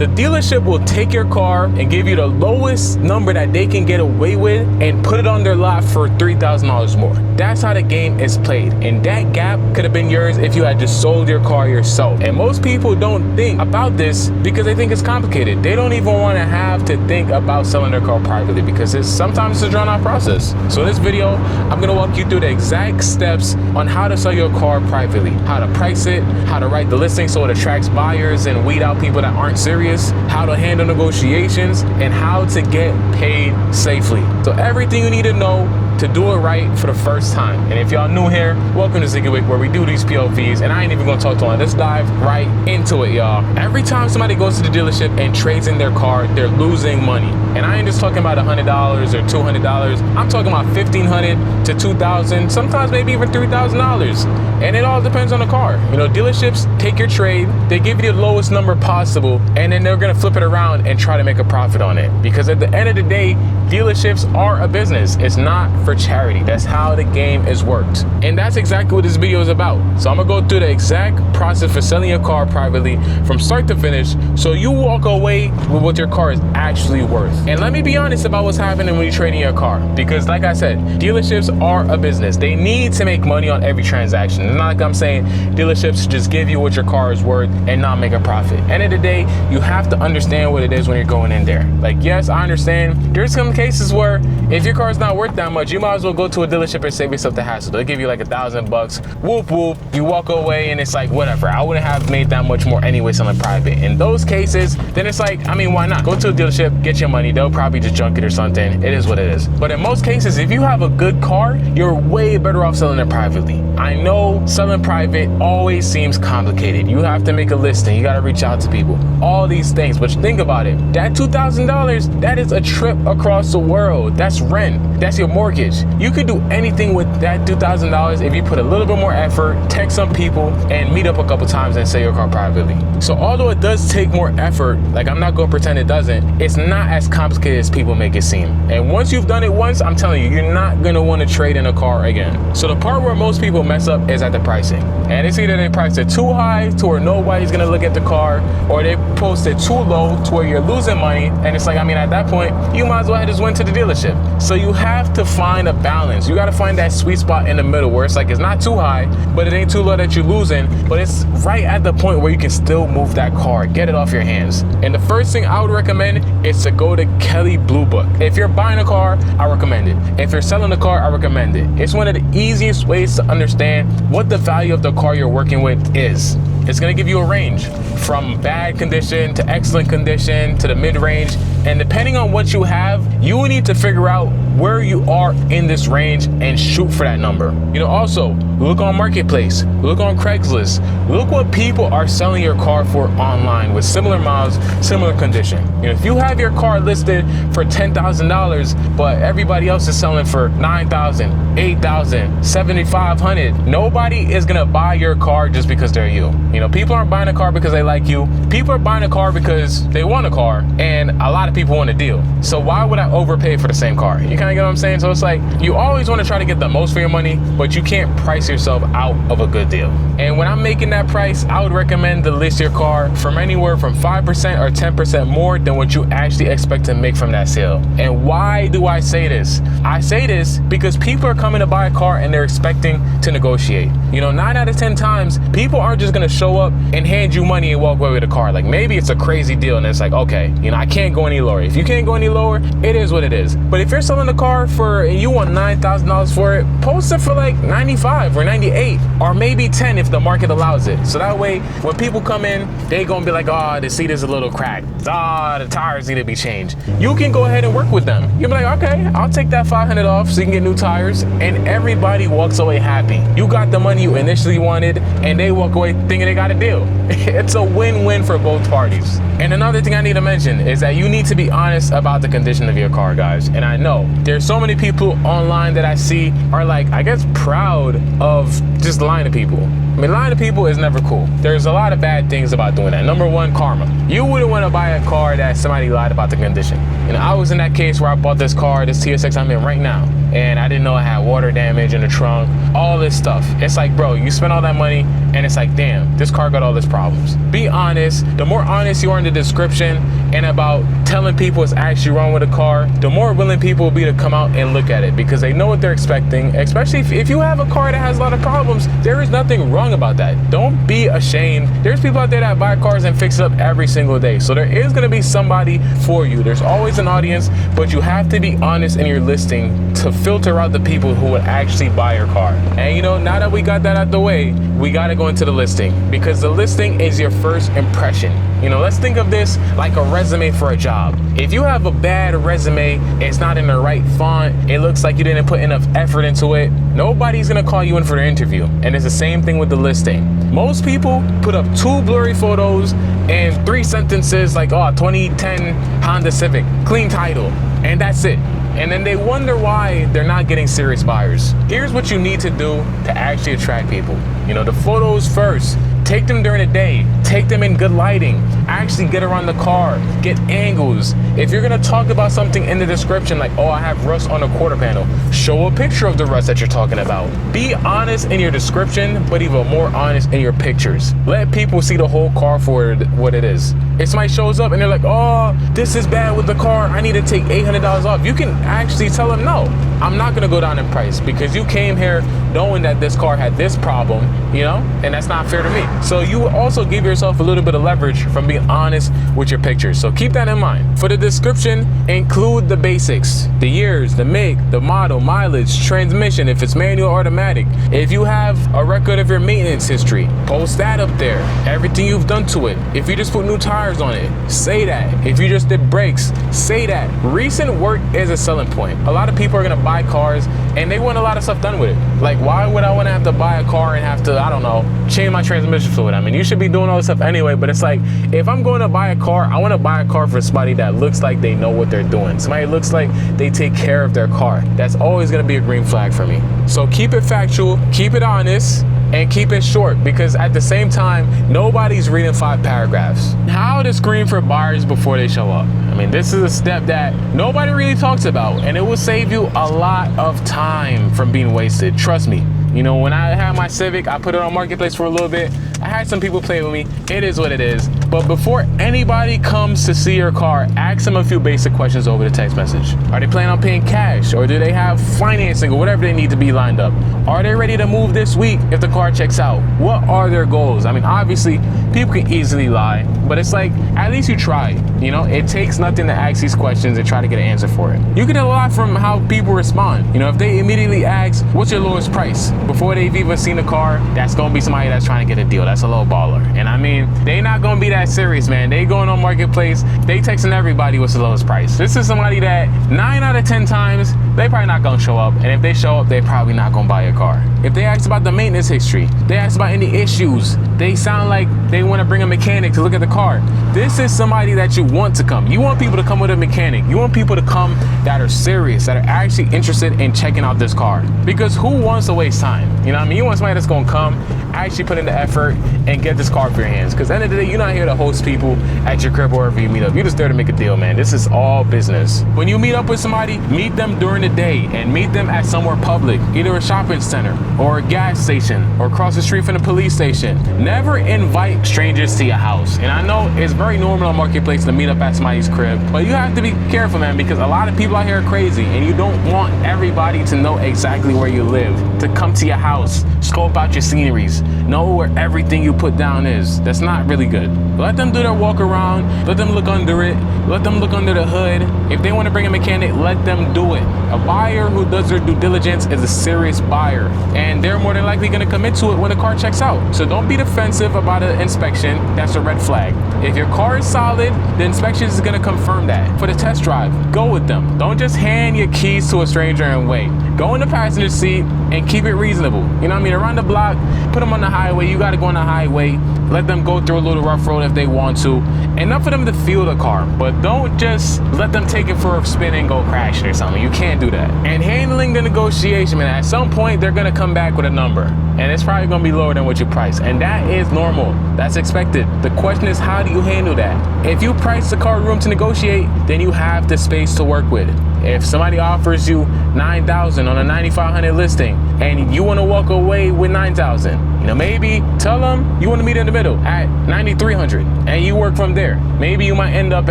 The dealership will take your car and give you the lowest number that they can get away with and put it on their lot for $3,000 more. That's how the game is played. And that gap could have been yours if you had just sold your car yourself. And most people don't think about this because they think it's complicated. They don't even want to have to think about selling their car privately because sometimes it's a drawn out process. So in this video, I'm going to walk you through the exact steps on how to sell your car privately, how to price it, how to write the listing so it attracts buyers and weed out people that aren't serious, how to handle negotiations, and how to get paid safely. So everything you need to know to do it right for the first time. And if y'all new here, welcome to Zigiwik, where we do these POVs, and I ain't even gonna talk too long. Let's dive right into it, y'all. Every time somebody goes to the dealership and trades in their car, they're losing money. And I ain't just talking about $100 or $200. I'm talking about $1,500 to $2,000, sometimes maybe even $3,000. And it all depends on the car. You know, dealerships take your trade, they give you the lowest number possible, and then they're gonna flip it around and try to make a profit on it. Because at the end of the day, dealerships are a business. It's not for charity. That's how the game is worked. And that's exactly what this video is about. So I'm gonna go through the exact process for selling your car privately from start to finish so you walk away with what your car is actually worth. And let me be honest about what's happening when you're trading your car. Because like I said, dealerships are a business. They need to make money on every transaction. It's not like I'm saying dealerships just give you what your car is worth and not make a profit. End of the day, you have to understand what it is when you're going in there. Like, yes, I understand there's some cases where if your car is not worth that much, you might as well go to a dealership and save yourself the hassle. They'll give you like $1,000, whoop whoop, you walk away and it's like, whatever, I wouldn't have made that much more anyway selling private. In those cases, then it's like, I mean, why not? Go to a dealership, get your money, they'll probably just junk it or something. It is what it is. But in most cases, if you have a good car, you're way better off selling it privately. I know selling private always seems complicated. You have to make a listing, you gotta reach out to people, all these things. But think about it, that $2,000, that is a trip across the world. That's rent, that's your mortgage. You could do anything with that $2,000 if you put a little bit more effort, text some people, and meet up a couple times and sell your car privately. So although it does take more effort, like I'm not gonna pretend it doesn't, it's not as complicated as people make it seem. And once you've done it once, I'm telling you, you're not gonna wanna trade in a car again. So the part where most people mess up is at the pricing. And it's either they price it too high to where nobody's gonna look at the car, or they post it too low to where you're losing money. And it's like, I mean, at that point, you might as well have just went to the dealership. So you have to find a balance. You gotta find that sweet spot in the middle where it's like, it's not too high, but it ain't too low that you're losing, but it's right at the point where you can still move that car, get it off your hands. And the first thing I would recommend is to go to Kelley Blue Book. If you're buying a car, I recommend it. If you're selling a car, I recommend it. It's one of the easiest ways to understand what the value of the car you're working with is. It's gonna give you a range from bad condition to excellent condition to the mid-range. And depending on what you have, you will need to figure out where you are in this range and shoot for that number. You know, also look on Marketplace, look on Craigslist, look what people are selling your car for online with similar miles, similar condition. You know, if you have your car listed for $10,000, but everybody else is selling for $9,000, $8,000, $7,500, nobody is gonna buy your car just because they're you. You know, people aren't buying a car because they like you. People are buying a car because they want a car, and a lot of people want a deal. So why would I overpay for the same car? You kind of get what I'm saying? So it's like, you always want to try to get the most for your money, but you can't price yourself out of a good deal. And when I'm making that price, I would recommend to list your car from anywhere from 5% or 10% more than what you actually expect to make from that sale. And why do I say this? I say this because people are coming to buy a car and they're expecting to negotiate. You know, 9 out of 10 times, people aren't just gonna show up and hand you money and walk away with a car. Like, maybe it's a crazy deal and it's like, okay, you know, I can't go any lower. If you can't go any lower, it is what it is. But if you're selling a car for, and you want $9,000 for it, post it for like 95 or 98, or maybe 10 if the market allows it. So that way, when people come in, they gonna be like, oh, the seat is a little cracked. Oh, the tires need to be changed. You can go ahead and work with them. You'll be like, okay, I'll take that $500 off so you can get new tires, and everybody walks away happy. You got the money you initially wanted, and they walk away thinking they got a deal. It's a win-win for both parties. And another thing I need to mention is that you need to be honest about the condition of your car, guys. And I know there's so many people online that I see are like, I guess, proud of just lying to people. mean, lying to people is never cool. There's a lot of bad things about doing that. Number one, karma. You wouldn't want to buy a car that somebody lied about the condition. You know, I was in that case where I bought this car, this TSX I'm in right now, and I didn't know it had water damage in the trunk, all this stuff. It's like, bro, you spend all that money, and it's like, damn, this car got all these problems. Be honest. The more honest you are in the description and about telling people what's actually wrong with a car, the more willing people will be to come out and look at it, because they know what they're expecting. Especially if you have a car that has a lot of problems, there is nothing wrong about that. Don't be ashamed. There's people out there that buy cars and fix it up every single day. So there is going to be somebody for you. There's always an audience, but you have to be honest in your listing to filter out the people who would actually buy your car. And you know, now that we got that out the way, we got to go into the listing, because the listing is your first impression. You know, let's think of this like a resume for a job. If you have a bad resume, it's not in the right font, it looks like you didn't put enough effort into it, nobody's gonna call you in for their interview. And it's the same thing with the listing. Most people put up 2 blurry photos and 3 sentences like, oh, 2010 Honda Civic, clean title, and that's it. And then they wonder why they're not getting serious buyers. Here's what you need to do to actually attract people. You know, the photos first. Take them during the day, take them in good lighting, actually get around the car, get angles. If you're gonna talk about something in the description like, oh, I have rust on the quarter panel, show a picture of the rust that you're talking about. Be honest in your description, but even more honest in your pictures. Let people see the whole car for what it is. If somebody shows up and they're like, oh, this is bad with the car, I need to take $800 off, you can actually tell them, no, I'm not gonna go down in price because you came here knowing that this car had this problem, you know, and that's not fair to me. So you also give yourself a little bit of leverage from being honest with your pictures. So keep that in mind. For the description, include the basics, the years, the make, the model, mileage, transmission, if it's manual or automatic. If you have a record of your maintenance history, post that up there. Everything you've done to it. If you just put new tires on it, say that. If you just did brakes, say that. Recent work is a selling point. A lot of people are gonna buy cars and they want a lot of stuff done with it. Like, why would I want to have to buy a car and have to, I don't know, change my transmission fluid? I mean, you should be doing all this stuff anyway, but it's like, if I'm going to buy a car, I want to buy a car for somebody that looks like they know what they're doing. Somebody looks like they take care of their car. That's always going to be a green flag for me. So keep it factual, keep it honest, and keep it short, because at the same time, nobody's reading 5 paragraphs. How to screen for buyers before they show up. I mean, this is a step that nobody really talks about, and it will save you a lot of time from being wasted. Trust me. You know, when I had my Civic, I put it on Marketplace for a little bit. I had some people play with me. It is what it is. But before anybody comes to see your car, ask them a few basic questions over the text message. Are they planning on paying cash? Or do they have financing or whatever they need to be lined up? Are they ready to move this week if the car checks out? What are their goals? I mean, obviously, people can easily lie, but it's like, at least you try. You know, it takes nothing to ask these questions and try to get an answer for it. You can get a lot from how people respond. You know, if they immediately ask, what's your lowest price? Before they've even seen the car, that's gonna be somebody that's trying to get a deal. That's a low baller. And I mean, they not gonna be that serious, man. They going on Marketplace, they texting everybody what's the lowest price. This is somebody that 9 out of 10 times, they probably not gonna show up. And if they show up, they probably not gonna buy your car. If they ask about the maintenance history, they ask about any issues, they sound like they wanna bring a mechanic to look at the car. This is somebody that you want to come. You want people to come with a mechanic. You want people to come that are serious, that are actually interested in checking out this car. Because who wants to waste time? You know what I mean? You want somebody that's gonna come, actually put in the effort, and get this car for your hands. Because at the end of the day, you're not here to host people at your crib or wherever you meet up. You're just there to make a deal, man. This is all business. When you meet up with somebody, meet them during the day and meet them at somewhere public, either a shopping center or a gas station or across the street from the police station. Never invite strangers to your house. And I know it's very normal on Marketplace to meet up at somebody's crib, but you have to be careful, man, because a lot of people out here are crazy and you don't want everybody to know exactly where you live, to come to your house, scope out your sceneries, know where everything you put down is. That's not really good. Let them do their walk around, let them look under it, let them look under the hood. If they want to bring a mechanic, let them do it. A buyer who does their due diligence is a serious buyer, and they're more than likely going to commit to it when the car checks out. So don't be defensive about an inspection. That's a red flag. bag. If your car is solid, the inspections is gonna confirm that. For the test drive, go with them. Don't just hand your keys to a stranger and wait. Go in the passenger seat and keep it reasonable. You know what I mean? Around the block, put them on the highway. You gotta go on the highway. Let them go through a little rough road if they want to. Enough for them to feel the car, but don't just let them take it for a spin and go crash it or something. You can't do that. And handling the negotiation, man, at some point they're gonna come back with a number, and it's probably gonna be lower than what you price, and that is normal. That's expected. The question is, how do you handle that? If you price the car room to negotiate, then you have the space to work with. If somebody offers you $9,000 on a $9,500 listing and you want to walk away with $9,000, you know, maybe tell them you want to meet in the middle at $9,300 and you work from there. Maybe you might end up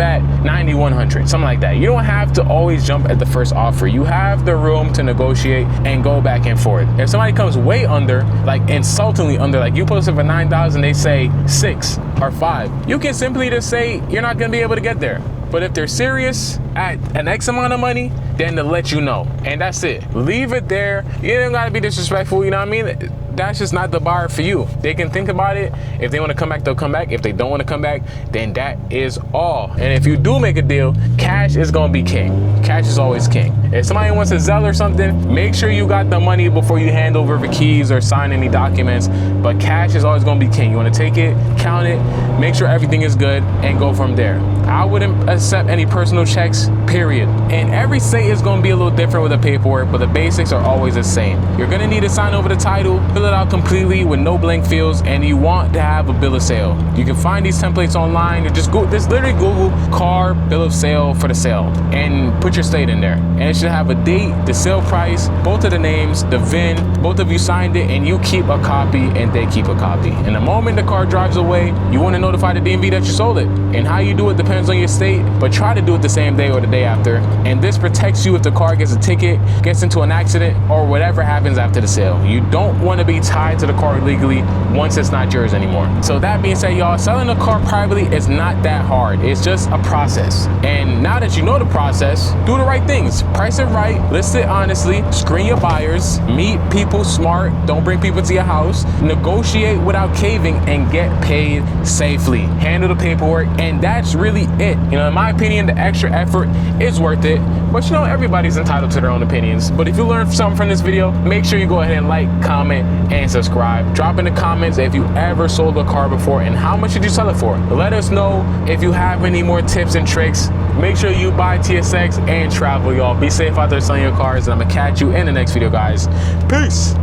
at $9,100, something like that. You don't have to always jump at the first offer. You have the room to negotiate and go back and forth. If somebody comes way under, like insultingly under, like you posted for $9,000, they say 6 or 5, you can simply just say you're not going to be able to get there. But if they're serious at an X amount of money, then they'll let you know. And that's it. Leave it there. You don't gotta be disrespectful, you know what I mean? That's just not the buyer for you. They can think about it. If they wanna come back, they'll come back. If they don't wanna come back, then that is all. And if you do make a deal, cash is gonna be king. Cash is always king. If somebody wants to Zelle or something, make sure you got the money before you hand over the keys or sign any documents. But cash is always gonna be king. You wanna take it, count it, make sure everything is good, and go from there. I wouldn't accept any personal checks, period. And every state is gonna be a little different with the paperwork, but the basics are always the same. You're gonna need to sign over the title, fill it out completely with no blank fields, and you want to have a bill of sale. You can find these templates online, or just literally Google car bill of sale for the sale and put your state in there. And it should have a date, the sale price, both of the names, the VIN, both of you signed it, and you keep a copy and they keep a copy. And the moment the car drives away, you wanna notify the DMV that you sold it. And how you do it depends on your state, but try to do it the same day or the day after. And this protects you if the car gets a ticket, gets into an accident, or whatever happens after the sale. You don't want to be tied to the car illegally once it's not yours anymore. So that being said, y'all, selling a car privately is not that hard. It's just a process. And now that you know the process, do the right things. Price it right, list it honestly, screen your buyers, meet people smart, don't bring people to your house, negotiate without caving, and get paid safely. Handle the paperwork, and that's really it. You know, in my opinion, the extra effort is worth it, but you know, everybody's entitled to their own opinions. But if you learned something from this video, make sure you go ahead and like, comment, and subscribe. Drop in the comments if you ever sold a car before and how much did you sell it for. Let us know if you have any more tips and tricks. Make sure you buy TSX and travel, y'all. Be safe out there selling your cars, and I'm gonna catch you in the next video, guys. Peace.